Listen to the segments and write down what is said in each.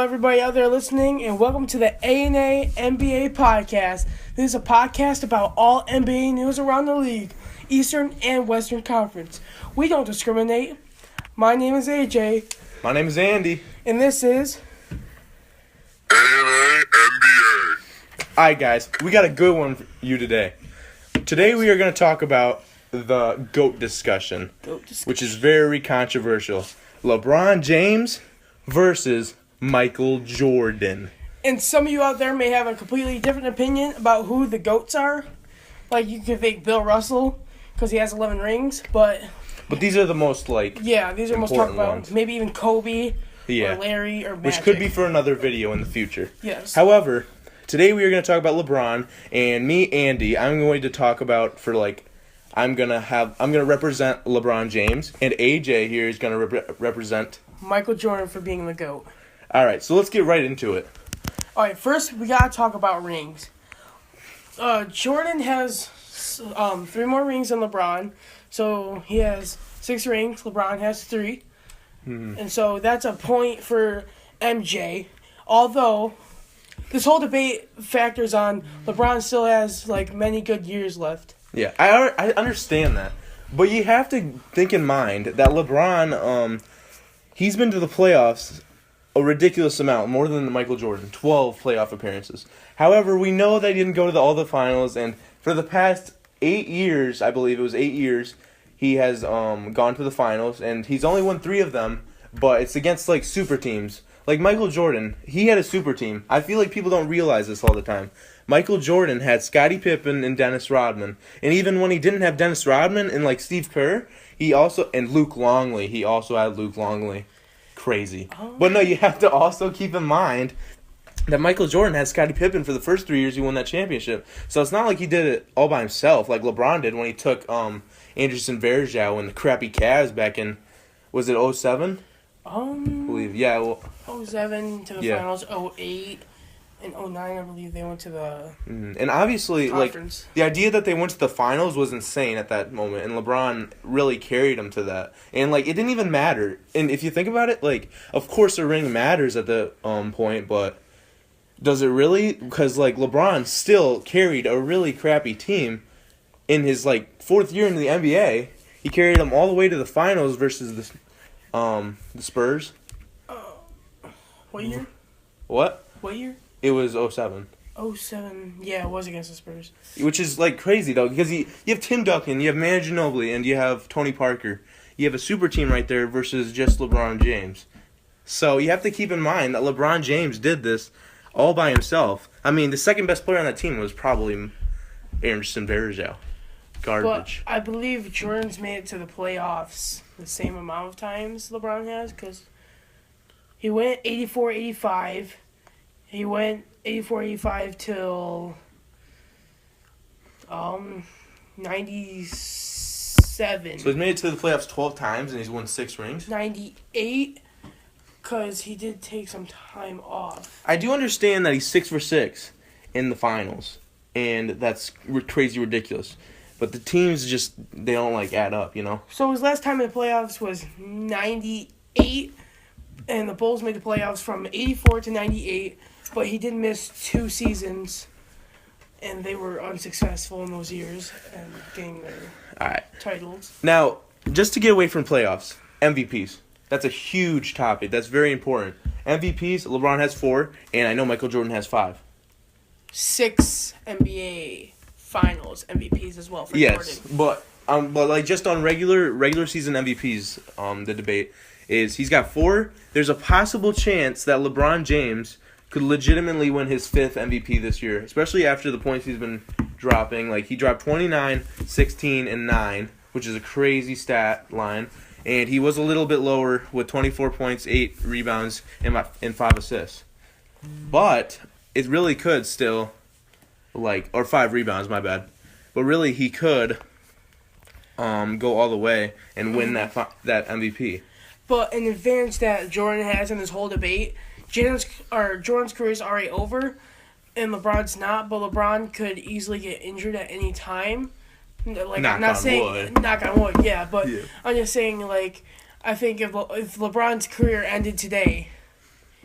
everybody out there listening, and welcome to the A&A NBA podcast. This is a podcast about all NBA news around the league, Eastern and Western Conference. We don't discriminate. My name is AJ. My name is Andy. And this is A&A NBA. Alright guys, we got a good one for you today. Today we are going to talk about the GOAT discussion, which is very controversial. LeBron James versus Michael Jordan. And some of you out there may have a completely different opinion about who the GOATs are. Like, you could think Bill Russell, because he has 11 rings, but these are the most, these are most talked about. ones. Maybe even Kobe, or Larry, or Magic. Which could be for another video in the future. Yes. However, today we are going to talk about LeBron, and me, Andy, I'm going to talk about I'm going to represent LeBron James, and AJ here is going to represent Michael Jordan for being the GOAT. All right, so let's get right into it. All right, first we got to talk about rings. Jordan has 3 more rings than LeBron, so he has 6 rings. LeBron has 3. Mm-hmm. And so that's a point for MJ. Although this whole debate factors on LeBron still has many good years left. Yeah, I understand that. But you have to think in mind that LeBron, he's been to the playoffs a ridiculous amount, more than Michael Jordan, 12 playoff appearances. However, we know that he didn't go to all the finals, and for the past 8 years, I believe it was 8 years, he has gone to the finals, and he's only won 3 of them, but it's against super teams. Like Michael Jordan, he had a super team. I feel like people don't realize this all the time. Michael Jordan had Scottie Pippen and Dennis Rodman. And even when he didn't have Dennis Rodman and Steve Kerr, and Luke Longley, he also had Luke Longley. Crazy. Oh. But no, you have to also keep in mind that Michael Jordan had Scottie Pippen for the first 3 years he won that championship. So it's not like he did it all by himself like LeBron did when he took Anderson Varejao and the crappy Cavs back in, was it 07? I believe, yeah. Well, 07 to the finals, 08, and 09, I believe they went to the And obviously, conference. The idea that they went to the finals was insane at that moment, and LeBron really carried them to that. And, it didn't even matter. And if you think about it, of course a ring matters at the point, but does it really? Because, LeBron still carried a really crappy team in his, 4th year in the NBA. He carried them all the way to the finals versus the Spurs. What year? What? What year? It was 07. 07. Yeah, it was against the Spurs. Which is, crazy, though, because you have Tim Duncan, you have Manu Ginobili, and you have Tony Parker. You have a super team right there versus just LeBron James. So you have to keep in mind that LeBron James did this all by himself. I mean, the second best player on that team was probably Anderson Varejao. Garbage. But I believe Jordan's made it to the playoffs the same amount of times LeBron has, because he went 84-85. He went 84-85 till 97. So he's made it to the playoffs 12 times and he's won 6 rings? 98, because he did take some time off. I do understand that he's 6 for 6 in the finals, and that's crazy ridiculous. But the teams they don't, add up, you know? So his last time in the playoffs was 98, and the Bulls made the playoffs from 84 to 98, but he did miss 2 seasons, and they were unsuccessful in those years and getting their titles. Now, just to get away from playoffs, MVPs. That's a huge topic. That's very important. MVPs, LeBron has 4, and I know Michael Jordan has 5. 6 NBA Finals MVPs as well for yes, Jordan. but just on regular season MVPs, the debate is he's got 4. There's a possible chance that LeBron James could legitimately win his 5th MVP this year, especially after the points he's been dropping. He dropped 29, 16, and 9, which is a crazy stat line. And he was a little bit lower with 24 points, 8 rebounds, and 5 assists. But it really could still, or 5 rebounds, my bad. But really, he could go all the way and win that MVP. But an advantage that Jordan has in this whole debate, Jordan's career is already over, and LeBron's not. But LeBron could easily get injured at any time. I'm not saying knock on wood, yeah. But I'm just saying, I think if LeBron's career ended today,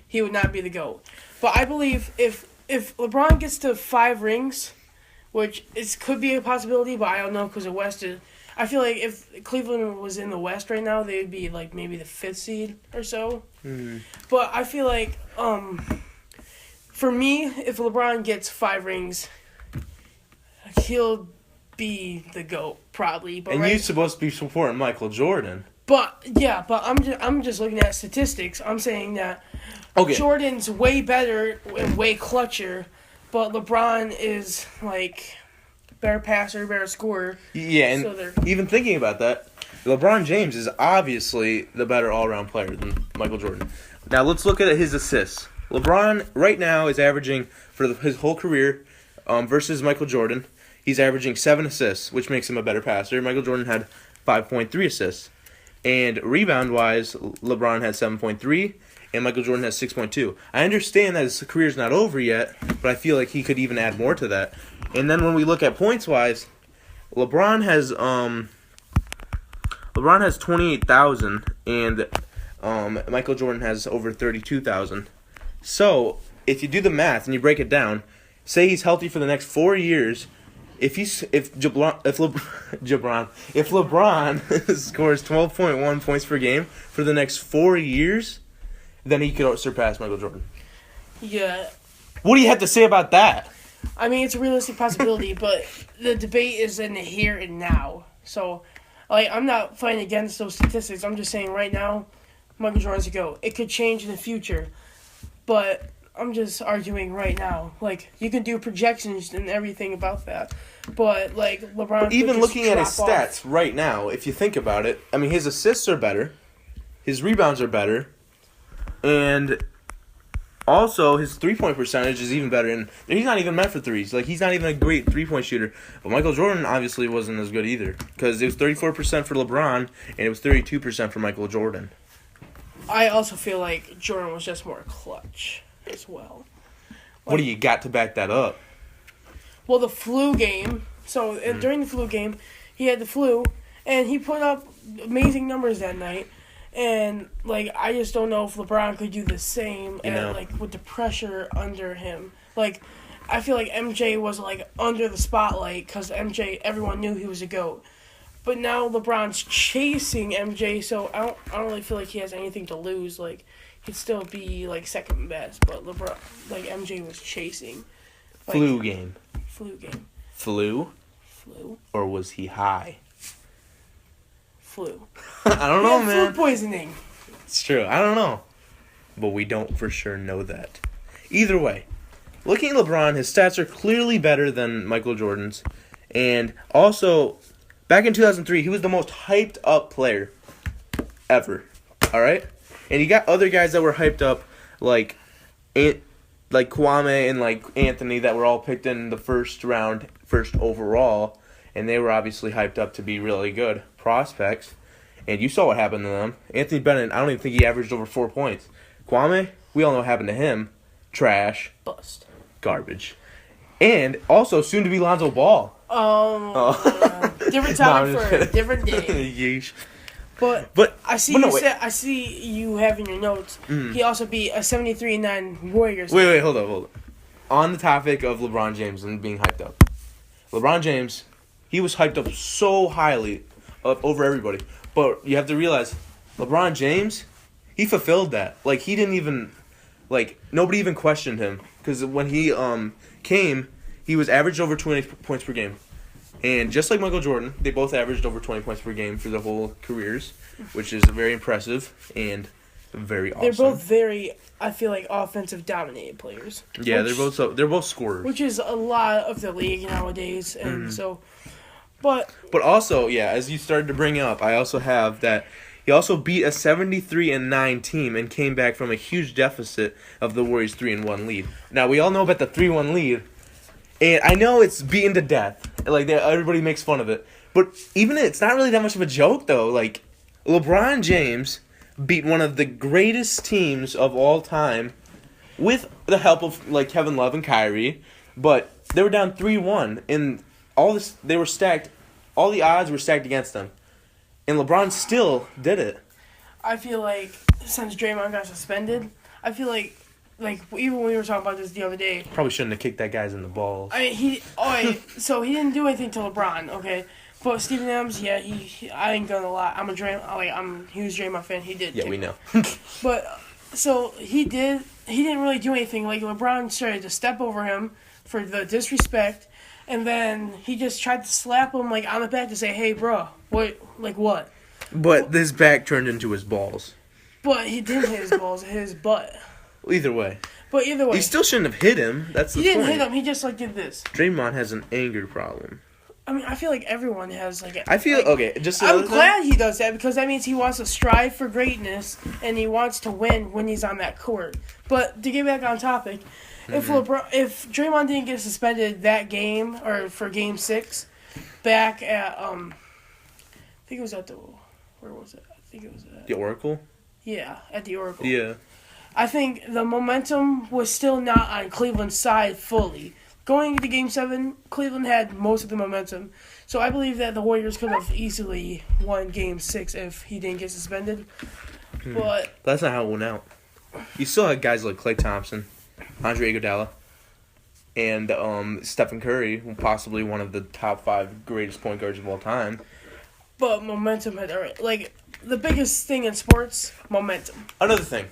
he would not be the GOAT. But I believe if LeBron gets to 5 rings, which could be a possibility, but I don't know because the West is. I feel like if Cleveland was in the West right now, they'd be like maybe the 5th seed or so. Mm. But I feel like for me, if LeBron gets 5 rings, he'll be the GOAT probably. But And you're supposed to be supporting Michael Jordan. But I'm just looking at statistics. I'm saying that Okay. Jordan's way better and way clutcher, but LeBron is like better passer, better scorer. Yeah, and So even thinking about that, LeBron James is obviously the better all-around player than Michael Jordan. Now let's look at his assists. LeBron right now is averaging for his whole career versus Michael Jordan. He's averaging 7 assists, which makes him a better passer. Michael Jordan had 5.3 assists. And rebound-wise, LeBron had 7.3, and Michael Jordan has 6.2. I understand that his career's not over yet, but I feel like he could even add more to that. And then when we look at points-wise, LeBron has 28,000, and Michael Jordan has over 32,000. So if you do the math and you break it down, say he's healthy for the next 4 years. If LeBron scores 12.1 points per game for the next 4 years, then he could surpass Michael Jordan. Yeah. What do you have to say about that? I mean, it's a realistic possibility, but the debate is in the here and now. So, like, I'm not fighting against those statistics. I'm just saying right now, Michael Jordan's a GOAT. It could change in the future, but I'm just arguing right now. Like, you can do projections and everything about that, but like LeBron. But even looking at his stats off. right now, if you think about it, I mean, his assists are better, his rebounds are better, and also his 3-point percentage is even better. And he's not even meant for threes. Like, he's not even a great 3-point shooter. But Michael Jordan obviously wasn't as good either, because it was 34% for LeBron and it was 32% for Michael Jordan. I also feel like Jordan was just more clutch as well. What do you got to back that up? Well, the flu game. So during the flu game, he had the flu, and he put up amazing numbers that night. And like, I just don't know if LeBron could do the same, and like with the pressure under him. Like, I feel like MJ was like under the spotlight because everyone knew he was a GOAT. But now LeBron's chasing MJ, so I don't really feel like he has anything to lose. Like, he'd still be like second best, but LeBron, like MJ was chasing. Like, Flu game. Flu? Or was he high? Flu. I don't know, man. Food poisoning. It's true. I don't know. But we don't for sure know that. Either way, looking at LeBron, his stats are clearly better than Michael Jordan's. And also, back in 2003, he was the most hyped up player ever. All right? And you got other guys that were hyped up, like Kwame and like Anthony, that were all picked in the first round, first overall. And they were obviously hyped up to be really good prospects. And you saw what happened to them. Anthony Bennett, I don't even think he averaged over 4 points. Kwame, we all know what happened to him. Trash. Bust. Garbage. And also soon to be Lonzo Ball. Different topic for a different day. Yeesh. But I see you have in your notes. He also beat a 73-9 Warriors. Wait, hold up. On the topic of LeBron James and being hyped up. LeBron James, he was hyped up so highly over everybody. But you have to realize, LeBron James, he fulfilled that. Like, he didn't even, like, nobody even questioned him. Because when he came, he was averaged over 20 points per game. And just like Michael Jordan, they both averaged over 20 points per game for their whole careers, which is very impressive and very awesome. They're both very, I feel like, offensive dominated players. Yeah, they're both scorers. Which is a lot of the league nowadays, and so, but also, yeah, as you started to bring up, I also have that he also beat a 73-9 team and came back from a huge deficit of the Warriors' 3-1 lead. Now we all know about the 3-1 lead. And I know it's beaten to death. Like, everybody makes fun of it. But even it's not really that much of a joke, though. Like, LeBron James beat one of the greatest teams of all time with the help of, like, Kevin Love and Kyrie. But they were down 3-1. And they were stacked. All the odds were stacked against them. And LeBron still did it. I feel like since Draymond got suspended, I feel like like even when we were talking about this the other day. Probably shouldn't have kicked that guys in the balls. I mean, so he didn't do anything to LeBron, okay? But Steven Adams, yeah, I ain't gonna lie. I'm a huge Draymond fan. He did. Yeah, kick we him. know. But so he didn't really do anything. Like LeBron started to step over him for the disrespect, and then he just tried to slap him like on the back to say, "Hey, bro, what?" But his back turned into his balls. But he didn't hit his balls, hit his butt. Either way. But either way, He still shouldn't have hit him. That's the he didn't point. hit him. He just did this. Draymond has an anger problem. I mean, I feel like everyone has I feel okay. Just I'm another glad he does that because that means he wants to strive for greatness and he wants to win when he's on that court. But to get back on topic, if Draymond didn't get suspended that game or for Game 6, back at I think it was at where was it? I think it was at The Oracle. Yeah, at the Oracle. Yeah. I think the momentum was still not on Cleveland's side fully. Going into Game 7, Cleveland had most of the momentum. So I believe that the Warriors could have easily won Game 6 if he didn't get suspended. But That's not how it went out. You still had guys like Klay Thompson, Andre Iguodala, and Stephen Curry, possibly one of the top 5 greatest point guards of all time. momentum had already... the biggest thing in sports, momentum. Another thing.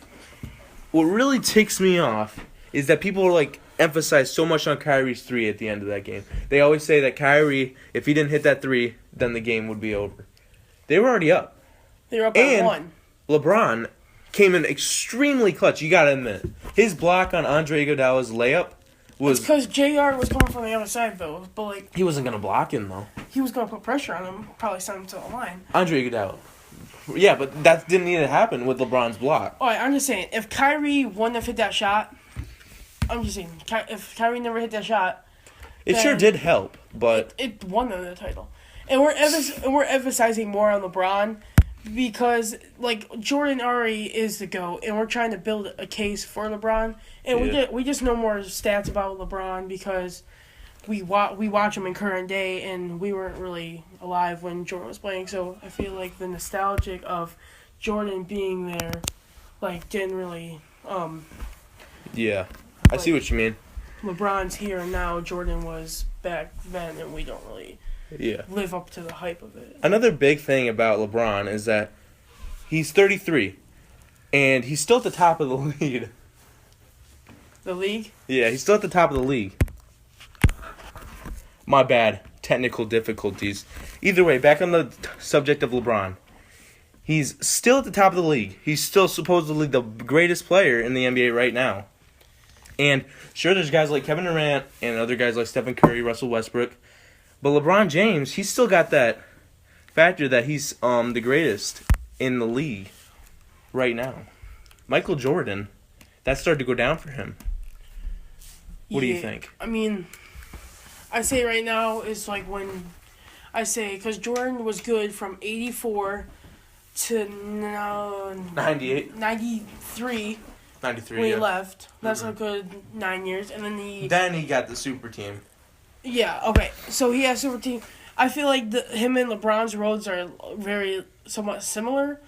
What really ticks me off is that people are emphasize so much on Kyrie's 3 at the end of that game. They always say that Kyrie, if he didn't hit that 3, then the game would be over. They were already up. They were up by 1. LeBron came in extremely clutch. You gotta admit it. His block on Andre Iguodala's layup was... It's because JR was coming from the other side, though. But, He wasn't gonna block him, though. he was going to put pressure on him, probably send him to the line. Andre Iguodala. Yeah, but that didn't need to happen with LeBron's block. Alright, I'm just saying, if Kyrie wouldn't have hit that shot... I'm just saying, if Kyrie never hit that shot... It sure did help, but... It won them the title. And we're emphasizing more on LeBron because, Jordan already is the GOAT, and we're trying to build a case for LeBron. And we just know more stats about LeBron because we watch him in current day, and we weren't really alive when Jordan was playing. So I feel like the nostalgic of Jordan being there, didn't really... Yeah. I see what you mean. LeBron's here and now. Jordan was back then, and we don't really live up to the hype of it. Another big thing about LeBron is that he's 33, and he's still at the top of the league. The league? Yeah, he's still at the top of the league. My bad. Technical difficulties. Either way, back on the subject of LeBron. He's still at the top of the league. He's still supposedly the greatest player in the NBA right now. And sure, there's guys like Kevin Durant and other guys like Stephen Curry, Russell Westbrook. But LeBron James, he's still got that factor that he's the greatest in the league right now. Michael Jordan, that started to go down for him. What do you think? I mean, I say right now is because Jordan was good from 84 to 98? 93. 93, when he yeah. left. That's a good 9 years. And then he got the super team. Yeah, okay. So he has super team. I feel like him and LeBron's roads are somewhat similar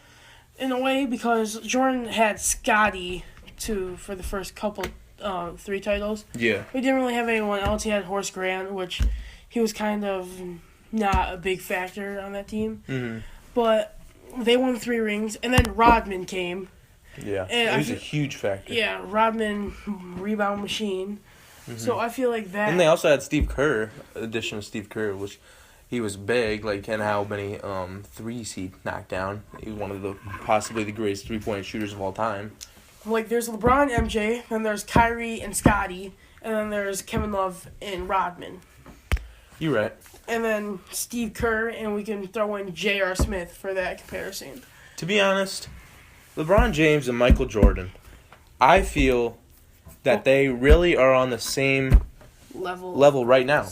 in a way because Jordan had Scottie for the first couple 3 titles. Yeah. He didn't really have anyone else. He had Horace Grant, which he was kind of not a big factor on that team. Mm-hmm. But they won 3 rings. And then Rodman came. Yeah, and he was a huge factor. Yeah, Rodman, rebound machine. Mm-hmm. So I feel like that. And they also had Steve Kerr, addition of Steve Kerr, which he was big, and how many threes he knocked down. He was one of possibly the greatest 3-point shooters of all time. There's LeBron, MJ, then there's Kyrie and Scottie, and then there's Kevin Love and Rodman. You're right. And then Steve Kerr, and we can throw in J.R. Smith for that comparison. To be honest, LeBron James and Michael Jordan, I feel that they really are on the same level right now.